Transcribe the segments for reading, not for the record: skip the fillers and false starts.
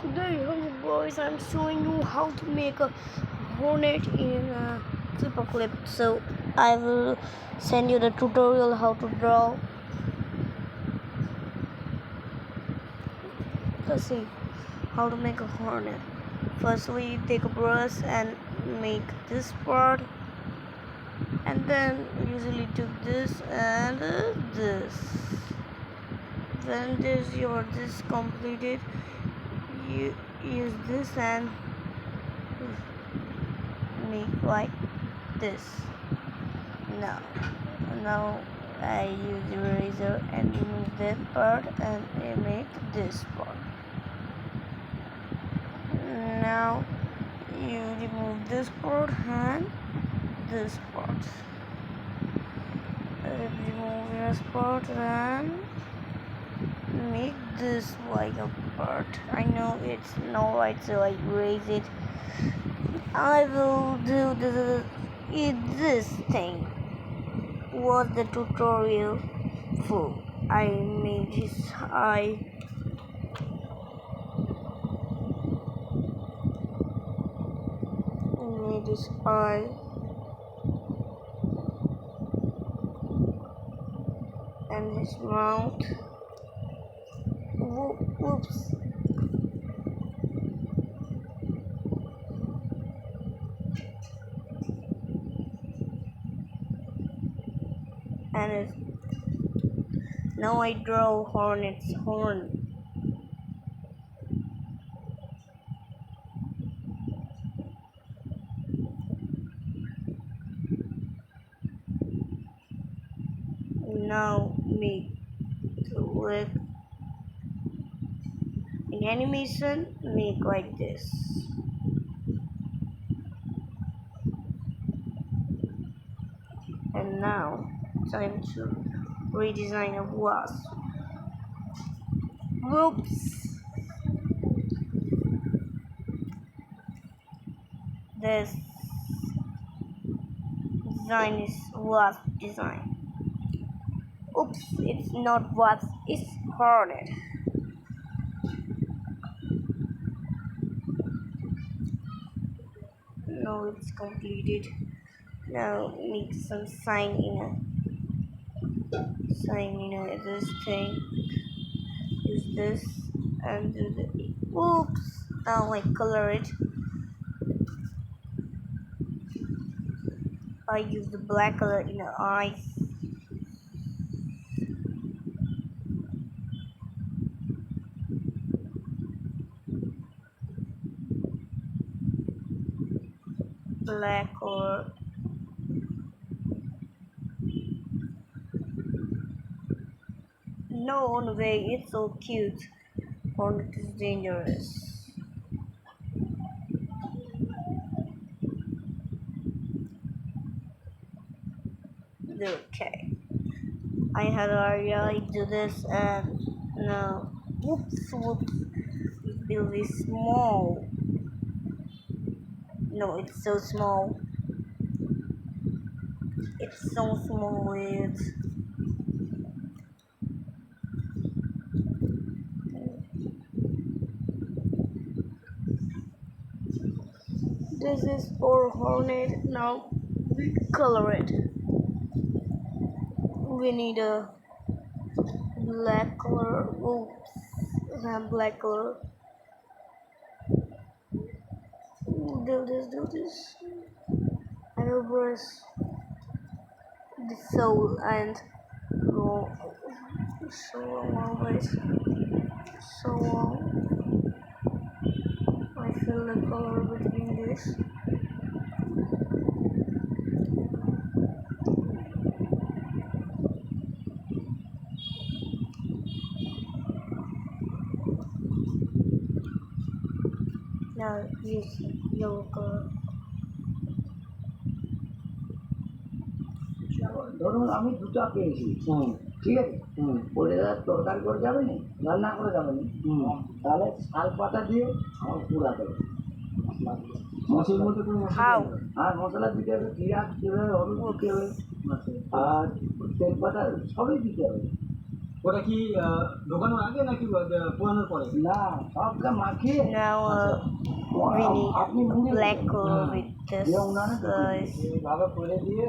Today, boys, I'm showing you how to make a hornet in Clipperclip. So I will send you the tutorial how to draw. Let's see how to make a hornet. First, we take a brush and make this part, and then usually do this and this. When this completed, you use this and make like this. Now I use eraser and remove that part and I make this part. Now you remove this part and this part. Remove this part and make this like a part. I know it's not right, so I erase it. I will do this thing. Was the tutorial for? I made his eye. Made his eye. And his mouth. Whoops. And now I draw hornet's horn. Now make the leg. In animation, make like this. And now, time to redesign a wasp. Whoops! This design is wasp design. Oops, it's not wasp, it's hornet. Now it's completed. Now make some sign in this thing. Use this and do the oops. Now I color it. I use the black color in the eyes. Black color. No way, it's so cute. Hornet is dangerous. Okay. I had already do this and no. Whoops. It will be small. No, it's so small. It's so small. This is for hornet. Now we color it. We need a black color. Oops, black color. Do this. I will brush the soul and roll so long always. So long. I fill the color between this. Now use yellow color. ধরুন আমি দুটা পেয়েছি, ঠিক আছে, পরে তরকারি করে যাবে না, রান্না করে যাবে না, তাহলে শাল পাতা দিয়ে আমার পুরা দেবে। মশলার মধ্যে কোনো আর মশলা দিতে হবে, জিরা দিতে হবে, হলুদ দিতে হবে, আর তেলপাতা সবই দিতে হবে। ওটা কি ঢোকানোর আগে নাকি পোড়ানোর পরে? না, সবকে মাখিয়ে Now we আপনি need মুড়ে black color with this দিয়ে উনানে guys. এইভাবে করে দিয়ে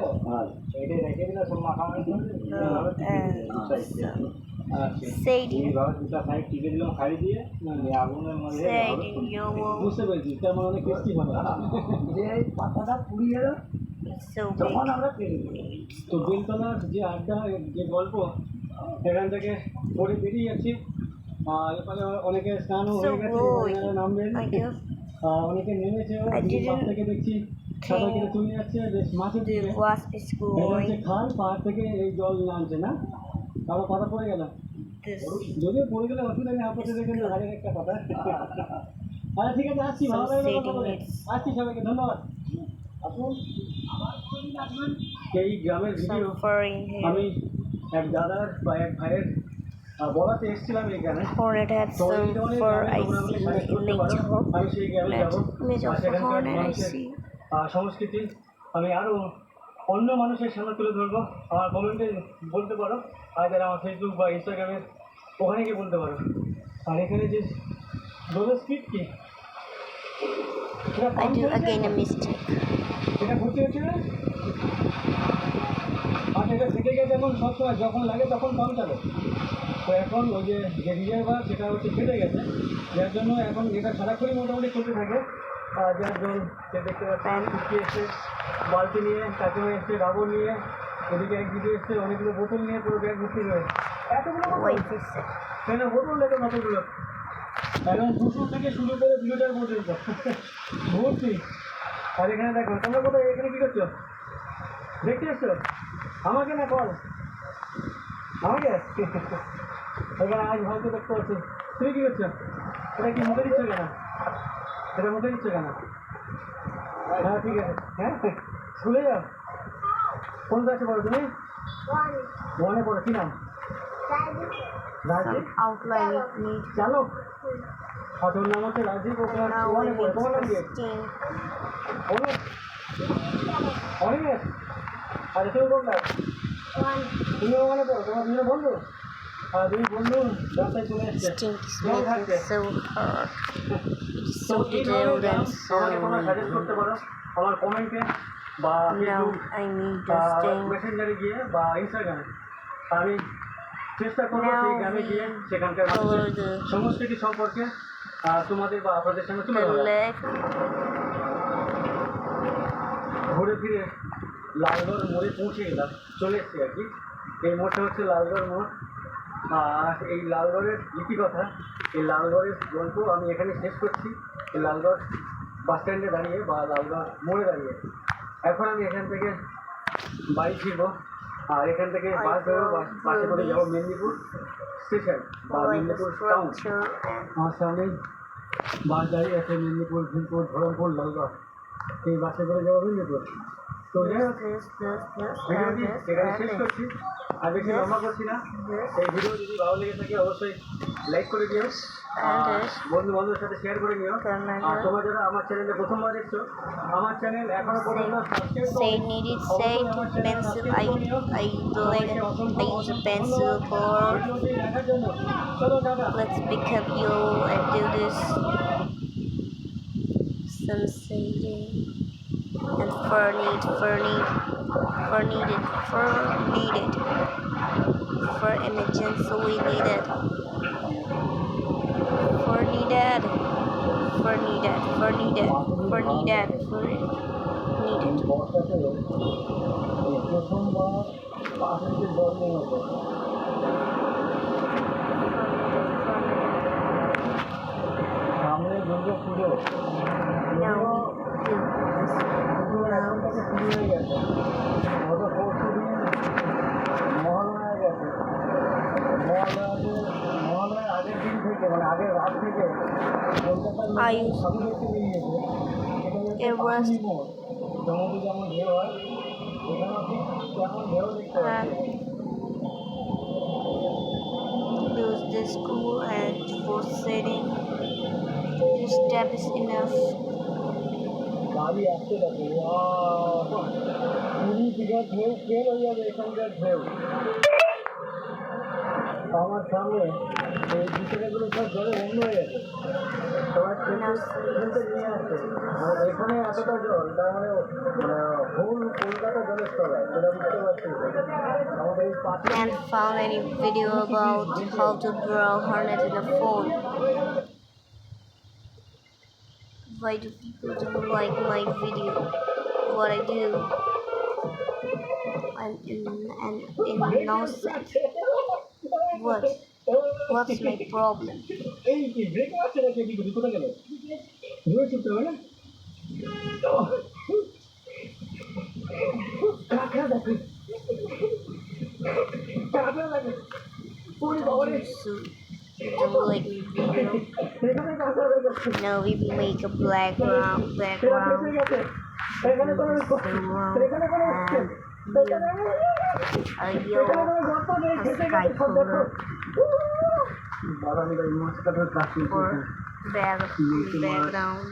এটা রেখে দিলে সব মাখামাখি করে এইভাবে টিপে দিলে দু সাইড Shading, এইভাবে দুটা সাইড টিপে দিলাম খাড়ি দিয়ে আগুনের মধ্যে এইভাবে shading yellow. বুঝতে পেরেছি তার মানে অনেক টেস্টি হবে। যে এই পাতাটা পুড়িয়ে এলো It's so তখন big. আমরা কেটে দিই। তো বেলতলার যে আড্ডা যে গল্প সেখান থেকে পড়ে বেরিয়ে যাচ্ছি। এরপরে অনেকে স্নানও So হয়ে গেছে, good. ওনারা নামবেন। I guess অনেকে নেমেছেও, I দিদির পাশ didn't থেকে দেখছি সাঁতার কেটে চলে যাচ্ছে বেশ মাছের the দিকে। wasp is এটা হচ্ছে going. খাল, পাহাড় থেকে এই জল নামছে না, আবার কথা পড়ে গেল। This যদিও পড়ে গেলে অসুবিধা নেই, আপনাদের দেখেন হাজার একটা কথা। আচ্ছা ঠিক আছে, আসছি, ভালো লাগলো কথা বলে। আসছি, সবাইকে ধন্যবাদ। আসুন এই গ্রামের ভিডিও sulfur in আমি here. এক দাদার বা এক ভাইয়ের বলাতে এসেছিলাম এখানে। Hornet had তো এই ধরনের sulfur. গ্রামে I তোমরা আমাকে see সাজেস্ট করতে পারো, later. আমি সেই গ্রামে যাবো। Image আর of a সেখানকার hornet. I মানুষের see. সংস্কৃতি আমি আরও অন্য মানুষের সামনে তুলে ধরবো। আমার কমেন্টে বলতে পারো, আর যারা আমার ফেসবুক বা ইনস্টাগ্রামে ওখানে গিয়ে বলতে পারো। আর এখানে যে রোডের স্পিড কি এটা I কম do চলছে? again a mistake. এটা ঘুরতে হচ্ছে না? আচ্ছা, এটা থেকে গেছে এখন সবসময় যখন লাগে তখন কম চলে। তো এখন ওই যে রিজার্ভার সেটা হচ্ছে ফেটে গেছে, যার জন্য এখন এটা সারাক্ষণই মোটামুটি চলতে থাকে। যার জন্য সে দেখতে পাচ্ছেন কুচি এসছে, বালতি নিয়ে, কাকিমা এসছে রাবর নিয়ে, এদিকে এক দিকে এসছে অনেকগুলো বোতল নিয়ে, পুরো ব্যাগ ভর্তি করে। এতগুলো Wait a sec. কেন বোতল লেগে কতগুলো, একদম 200 থেকে শুরু করে 2 লিটার পর্যন্ত ভর্তি। আর এখানে দেখো, তোমরা কোথায় এখানে কী করছো? দেখতে এসছো আমাকে না কল আমাকে? এখানে আজ হয়তো দেখতে পাচ্ছি। তুমি কী করছো? এটা কি মুখে দিচ্ছ কেন? এটা মুখে দিচ্ছ কেন? হ্যাঁ ঠিক আছে। হ্যাঁ স্কুলে যাও? কোন ক্লাসে পড়ো তুমি? ওয়ানে পড়ো। কী নাম? Rajib. Some outline it need. চালক? আচ্ছা, ওর নাম হচ্ছে রাজীব, ও ক্লাস Now we ওয়ানে পড়ে। তোমার নাম কি? need 16. অনেক অনেক। আচ্ছা তুমি কোন ক্লাস? তুমিও ওখানে পড়ো? তোমার দুজনে বন্ধু? আর দুই বন্ধু রাস্তায় চলে এসছে। Stink is জল making থাকছে। so hard. It's তো so এই ধরনের detailed গান and so. আমাকে তোমরা সাজেস্ট করতে পারো আমার কমেন্টে বা Now Facebook I need the stink. মেসেঞ্জারে গিয়ে বা ইনস্টাগ্রামে। আমি চেষ্টা করবো Now সেই গ্রামে গিয়ে we সেখানকার color মানুষের the সংস্কৃতি সম্পর্কে তোমাদের বা আপনাদের সামনে তুলে ধরা। leg. ঘুরে ফিরে লালগড় মোড়ে পৌঁছে গেলাম, চলে এসছি আর কি। এই মোড়টা হচ্ছে লালগড় মোড়। আর এই লালগড়ের ইতিকথা, এই লালগড়ের গল্প আমি এখানে শেষ করছি। এই লালগড় বাস স্ট্যান্ডে দাঁড়িয়ে বা লালগড় মোড়ে দাঁড়িয়ে। এখন আমি এখান থেকে বাড়ি ফিরবো, আর এখান থেকে বাস ধরবো, বাসে করে যাবো মেদিনীপুর স্টেশন বা Like the Medinipur town. structure and আমার সামনেই বাস দাঁড়িয়ে আছে, মেদিনীপুর, ভীমপুর, ধরমপুর, লালগড়। এই বাসে করে যাবো মেদিনীপুর। তো যাই হোক, this, ভিডিওটি এখানে শেষ and করছি, আর বেশি লম্বা করছি না। এই ভিডিও যদি ভালো লেগে থাকে অবশ্যই লাইক করে দিও, আর বন্ধু বান্ধবের সাথে শেয়ার করে নিও। আর তোমরা যারা আমার চ্যানেলে প্রথমবার দেখছো, আমার চ্যানেল এখনো পর্যন্ত subscribe say needed say pencil. I like I use a pencil for. ভিডিওটি দেখার জন্য চলো tata. Let's pick up you and do this. Some shading and fur needed for emergency we needed for needed. বর্ষাতে প্রথমবার পাশের জল নেমেছে। সামনে দুর্গা পুজো, Now পুজো এখন থেকে শুরু হয়ে গেছে। গত পরশু দিন মহালয়া গেছে। মহালয়ার আগের দিন থেকে, মানে আগের রাত থেকে কলকাতার ঠাকুর দেখতে বেরিয়েছে। It was সমুদ্রে যেমন ঢেউ হয়, এখানেও ঠিক তেমন ঢেউ দেখতে পাচ্ছি। use this school and for setting. This step is enough. গাড়ি আসতে থাকে, পুরী দীঘার ঢেউ ফেল হয়ে যাবে এখানকার ঢেউ। আমার সামনে এই বিছানাগুলো সব জলে বন্ধ হয়ে গেছে। সবাই খেলতে নিয়ে আসছে। আর এখানে এতটা জল, তার মানে হোল কলকাতা জলের তলায়, সেটা বুঝতে পারছি। আমাদের এই পাশে Can't found any video about how to draw hornet in a phone. Why do people don't like my video? What I do? I'm innocent. What? What's my problem? এই কি ব্রেক মারছে নাকি? এদিকে কোথায় গেল? জোরে ছুটতে হবে না? কাঁকড়া দেখো, কাঁকড়া দেখো। ওরে বাবা রে, So, don't like my video? এখানে কাঁকড়া দেখো। Now we make a background. এরা ফেসে গেছে। এখানে কোনো এখানে কোনো A yellow গর্ত নেই, ফেসে sky গেছে সব দেখো। color বাবা মিলে এই মাছটাকে কাটতে for background.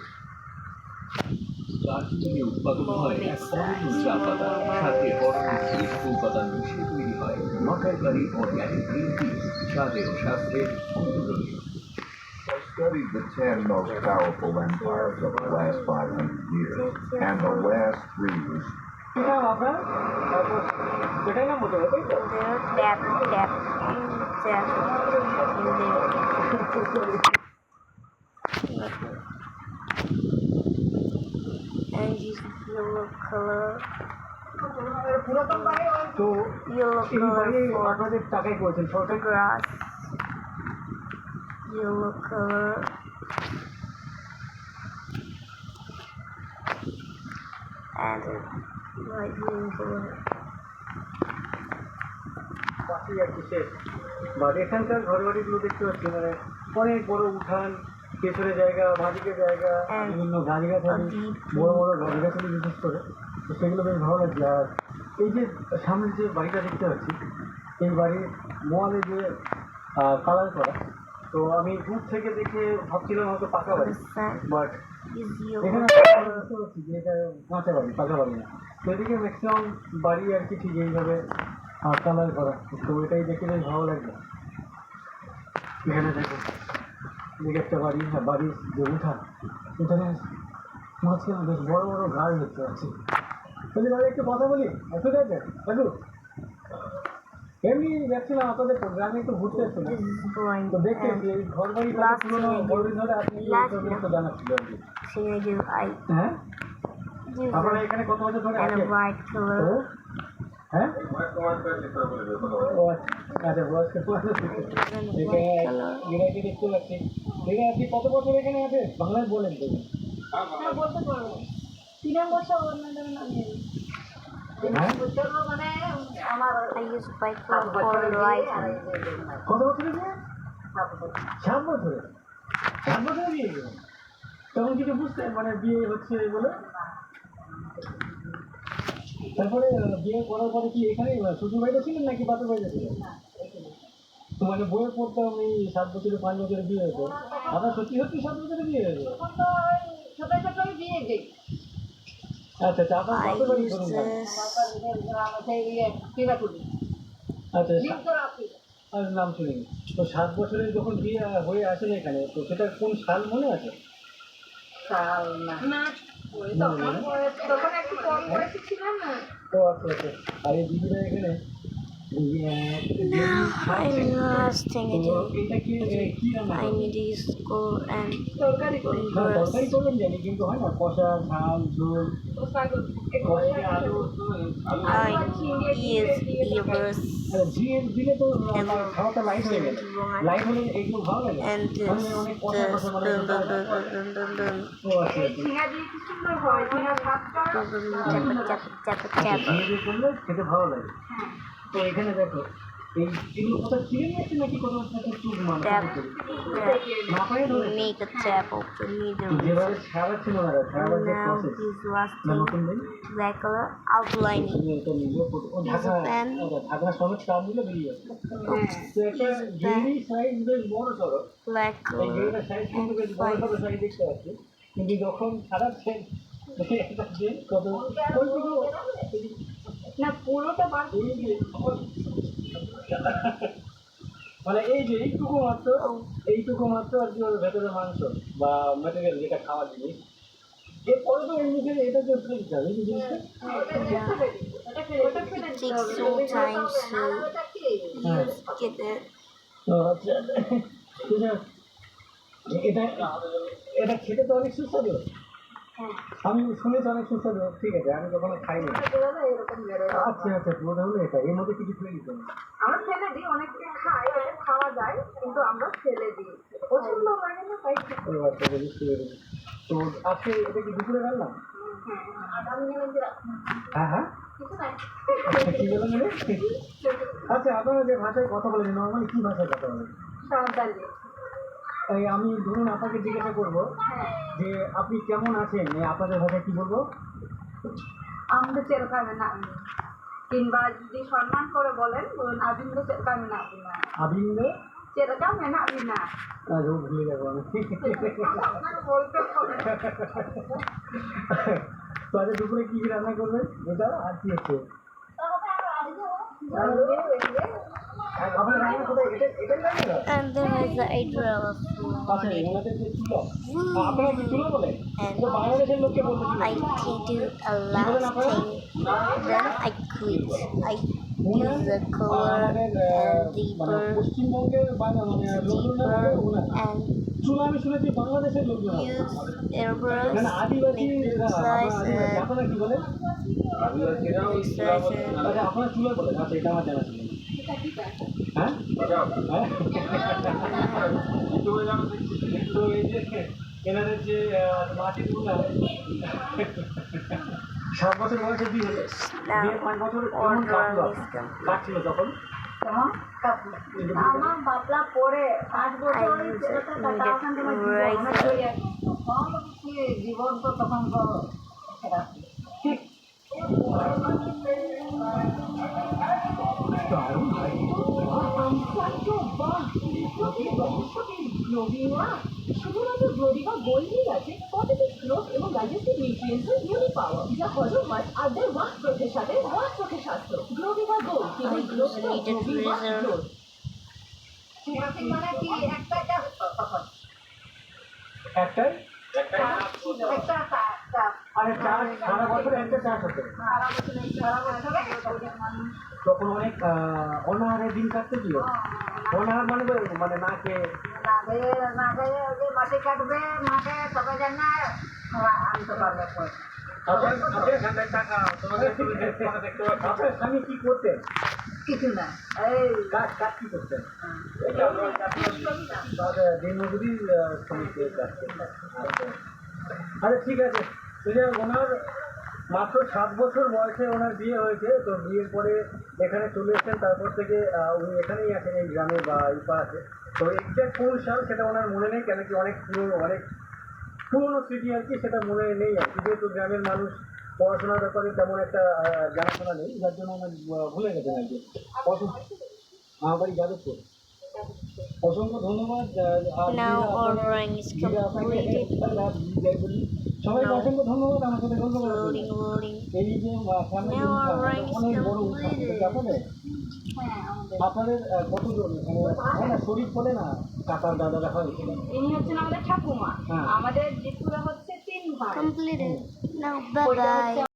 দার্জিলিংয়ে উৎপাদন হয় এক অনন্য চা পাতা, সাথে অর্থনৈতিক উপাদান মিশিয়ে তৈরি হয় মাকাইকারি অর্গ্যানিক গ্রিন টি, স্বাদে ও স্বাস্থ্যে অতুলনীয়। I studied the 10 most powerful empires of the last 500 years, and the last 3 was কি নাম আপনার? তারপর এটাই নাম বলতে হবে, তাই তো? There, tap, tap, tap, in there. And this yellow color, তো yellow এই বাড়ি color for আপনাদের টাকায় করেছেন the Sarkar. grass, yellow color, and light green color. পাশেই আর কি শেষ। বা এখানকার ঘর বাড়িগুলো দেখতে পাচ্ছি, মানে অনেক বড় উঠান, পেছনে জায়গা, বাঁদিকে জায়গা, বিভিন্ন গাছ গাছালি, বড় বড় গাছ গাছালি বিশেষ করে, তো সেগুলো বেশ ভালো লাগছে। আর এই যে সামনের যে বাড়িটা দেখতে পাচ্ছি, এই বাড়ির মোয়ালে যে কালার করা, তো আমি দূর থেকে দেখে ভাবছিলাম হয়তো পাকা বাড়ি, The sun বাট is এখানে yellow বুঝতে পারছি যে এটা কাঁচা বাড়ি, পাকা বাড়ি না। তো এদিকে ম্যাক্সিমাম বাড়ি আর কি ঠিক এইভাবে কালার করা, তো এটাই দেখে বেশ ভালো লাগলো। এখানে দেখো এদিকে একটা বাড়ি, হ্যাঁ বাড়ির যে উঠান, উঠানে মাঝখানে বেশ বড় বড় গাছ দেখতে পাচ্ছি। বলি বাড়ি একটু কথা বলি, একটু দেখবেন একটু? এমনি যাচ্ছিলাম আপনাদের গ্রামে একটু ঘুরতে এসেছিলাম, is going তো দেখতে এই ঘর বাড়ি last পুরোনো thing I do- বড়দিন ধরে আপনি last একটু জানাচ্ছিল আর কি। thing I do, I হ্যাঁ, use আপনারা এখানে কত বছর ধরে and আছেন? a white O, color. হ্যাঁ, ও আচ্ছা, বয়স্ক মানুষ। And a এখানে white color. এরাকে দেখতে পাচ্ছি। এখানে আপনি কত বছর এখানে আছে? বাংলায় বলেন তো। হ্যাঁ, I use white color for light. কত বছর এখানে? 7 বছরে? 7 বছরে বিয়ে গেল? তখন কিছু বুঝতে মানে বিয়ে হচ্ছে বলে? তারপরে বিয়ে করার পরে কি এখানে শ্বশুর বাড়িতে ছিলেন নাকি বাপের বাড়িতে ছিলেন? তো মানে বইয়ে পড়তাম এই 7 বছরে 5 বছরে বিয়ে হতো। আপনার সত্যি সত্যি 7 বছরে বিয়ে হয়েছে? আচ্ছা আচ্ছা, আপনার I বাপের বাড়ি use ধরুন। this আচ্ছা, আর নাম শুনিনি। তো 7 বছরে যখন বিয়ে হয়ে আসেন এখানে, তো সেটা কোন সাল মনে আছে? ও আচ্ছা আচ্ছা। আর এই দিদিরা এখানে and last thing I do, এটা কি কি রান্না I করেন? need to use color and না, তরকারি করবেন জানি, কিন্তু হয় না কষা, ঝাল, ঝোল, কষে আলু, I use ears ঝিয়ে দিলে তো খাওয়াটা লাইট হয়ে গেল। লাইট হলে এইগুলো ভালো লাগে। and this, মানে অনেক কষা this, কষা মানে dun, dun, dun, dun, dun, dun, ও আচ্ছা আচ্ছা। chapa, আচ্ছা, ঝিয়ে দিয়ে করলে খেতে ভালো লাগে। তো এখানে দেখো এই এগুলো কোথাও কিনে নিয়ে আসছে নাকি কোথাও থেকে একটু tap, মাপায় ধরে? make a tap of the তো needle. যেভাবে ছাড়াচ্ছে না ছাড়াবার যে Now প্রসেস, this last না thing, নতুন দিন black color outlining. তুমি এটা নিজে ও ঢাকা, pen. আচ্ছা, ঢাকনা সমেত টান দিলে বেরিয়ে যাবে। তো একটা গেড়ি সাইজ বেশ বড় সড়ো, Black এই color গেড়িটার সাইজ কিন্তু বেশ বড় সড়ো সাইজ দেখতে পাচ্ছি, কিন্তু যখন ছাড়াচ্ছেন এটা যে কত না পুরোটা বার এই যে মানে এই যে এইটুকু মাত্র আর কি ওর ভেতরে মাংস বা ম্যাটেরিয়াল যেটা খাওয়ার জিনিস এরপরে তো এই মুখে এটা যে ফেলে দিতে হবে এই যে জিনিসটা It takes some time to get it. ও আচ্ছা এটা এটা খেতে তো অনেক সুস্বাদু আমি শুনেছি অনেক সুস্বাদু ঠিক আছে আমি কখনো খাইনি আচ্ছা আচ্ছা পুরোটা হলো এটা এর মধ্যে কিছু ফেলে দিতে হবে আমরা ফেলে দিই, অনেকে খায়, ওটা খাওয়া যায়, কিন্তু আমরা ফেলে দিই। পছন্দ লাগে না তাই খেতে ও আচ্ছা বুঝতে পেরেছি তো আজকে এটা কি দুপুরে রান্না হ্যাঁ হ্যাঁ কি বলেন রে? আচ্ছা আপনারা যে ভাষায় কথা বলেন নর্মালি কি ভাষায় কথা বলেন সাঁওতালি। তাই আমি ধরুন আপনাকে জিজ্ঞাসা করবো যে আপনি কেমন আছেন আপনাদের ভাষায় কি বলবো আমাদের চেরকা মেনা কিংবা যদি সম্মান করে বলেন বলুন আবিন্দ চেরকা মেনা বিনা, আবিন্দ চেরকা মেনা বিনা। আজ ভুলে যাবো আমি আপনার বলতে হবে। তো আজ দুপুরে কি কি রান্না করবেন এটা আর কি হচ্ছে আপনার রান্না কোথায় এটাই রান্না And then is the idea of আচ্ছা ওনাদের যে চুলো আপনারা কি চুলো বলে তো বাংলাদেশের লোককে বলতে কি I can do a lot of things. Then I quit. I use the color and deeper, পশ্চিমবঙ্গের মানে লোকজনের deeper, ওনার and চুলো আমি শুনেছি বাংলাদেশের লোকজন use airbrush, না আদিবাসী make precise and আপনারা কি বলেন precise and আচ্ছা আপনারা চুলো বলেন আচ্ছা এটা আমার জানা ছিল না। হ্যাঁ হ্যাঁ তো এই যে এনাদের যে মাটির গুলা 7 বছর বয়সে বিয়ে হলো বিয়ে 5 বছর কেমন কাটছিল তখন কেমন? আমার বাপলা পরে 5 বছর জীবন তো তখন তো ঠিক দারুণ ভাই শুধুমাত্র গ্লোরিবা গোল্ডেই আছে পজিটিভ গ্রোথ এবং ডাইজেস্টিভ নিউট্রিয়েন্টসের ইউনিক পাওয়ার যা হজম হয় আর দেয় ওয়াক গ্রোথের সাথে ওয়াক চোখের স্বাস্থ্য গ্লোরিবা গোল্ড কেবল গ্রোথ মানে কি একটা তখন একটাই একটা আরে চাষ সারা বছর একটা চাষ হতো সারা বছরে তখন অনেক অনাহারে দিন কাটতে ছিল অনাহার মানে মানে না খেয়ে না গিয়ে যে মাঠে কাটবে মাঠে সবাই জান না আনতে পারবে আপনার স্বামী কি করতেন কিছু না এই কাজ কাজ কি করতেন দিনমজুরি শ্রমিক কাজ করতেন আচ্ছা ঠিক আছে এই যে ওনার মাত্র 7 বছর বয়সে ওনার বিয়ে হয়েছে তো বিয়ের পরে এখানে চলে এসেছেন তারপর থেকে উনি এখানেই আছেন এই গ্রামে বা এই পাড়াতে তো এক্সাক্ট কোন সাল সেটা ওনার মনে নেই কেন কি অনেক পুরনো স্মৃতি আর কি সেটা মনে নেই আর কি যেহেতু গ্রামের মানুষ পড়াশোনার ব্যাপারে তেমন একটা জানাশোনা নেই যার জন্য ওনার ভুলে গেছেন আর কি আমার বাড়ি যাদবপুর অসংখ্য ধন্যবাদ now ordering is completed. সবাইকে অসংখ্য ধন্যবাদ আমার সাথে গল্প করার জন্য। Loading. এই যে family অনেক বড় উৎসব আপনাদের আপনাদের কতজন হয় না শরীর বলে না কাকার দাদারা হয় ইনি হচ্ছেন আমাদের ঠাকুমা হ্যাঁ। আমাদের জিতুরা হচ্ছে 3 ভাই Completed. Now bye bye.